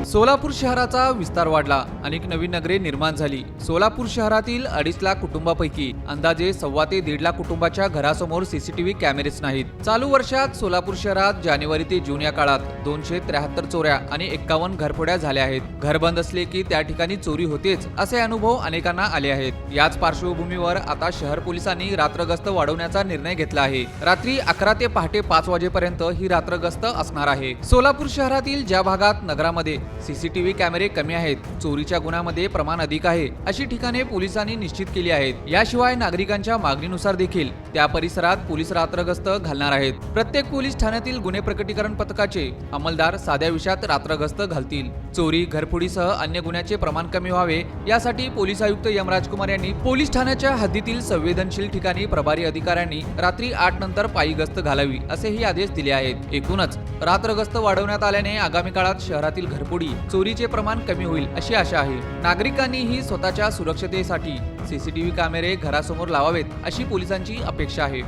सोलापूर शहराचा विस्तार वाढला, अनेक नवीन नगरे निर्माण झाली। सोलापूर शहरातील 2.5 लाख कुटुंबापैकी अंदाजे 1.25 ते 1.5 लाख कुटुंबाच्या घरासमोर सीसीटीव्ही कॅमेरेच नाहीत। चालू वर्षात सोलापूर शहरात जानेवारी ते जून या काळात 273 चोऱ्या आणि 51 घरफोड्या झाल्या आहेत। घर बंद असले की त्या ठिकाणी चोरी होतेच, असे अनुभव अनेकांना आले आहेत। याच पार्श्वभूमीवर आता शहर पोलिसांनी रात्र गस्त वाढवण्याचा निर्णय घेतला आहे। रात्री 11 ते पहाटे 5 वाजेपर्यंत ही रात्र गस्त असणार आहे। सोलापूर शहरातील ज्या भागात नगरामध्ये सीसीटीव्ही कॅमेरे कमी आहेत, चोरीच्या गुन्ह्यामध्ये प्रमाण अधिक आहे, अशी ठिकाणे पोलिसांनी निश्चित केली आहेत। याशिवाय नागरिकांच्या मागणीनुसार देखील त्या परिसरात पोलीस रात्र गस्त घालणार आहेत। प्रत्येक पोलीस ठाण्यातील गुन्हे प्रकटीकरण पथकाचे अंमलदार साध्या विषयात रात्र गस्त घालतील। चोरी, घरफोडीसह अन्य गुन्ह्याचे प्रमाण कमी व्हावे यासाठी पोलीस आयुक्त यमराज कुमार यांनी पोलीस ठाण्याच्या हद्दीतील संवेदनशील ठिकाणी प्रभारी अधिकाऱ्यांनी रात्री 8 नंतर पायी गस्त घालावी, असेही आदेश दिले आहेत। एकूणच रात्र गस्त वाढवण्यात आल्याने आगामी काळात शहरातील घरफोडी, चोरीचे प्रमाण कमी होईल अशी आशा आहे। नागरिकांनीही स्वतःच्या सुरक्षतेसाठी सीसीटीव्ही कॅमेरे घरासमोर लावावेत, अशी पोलिसांची अपेक्षा आहे।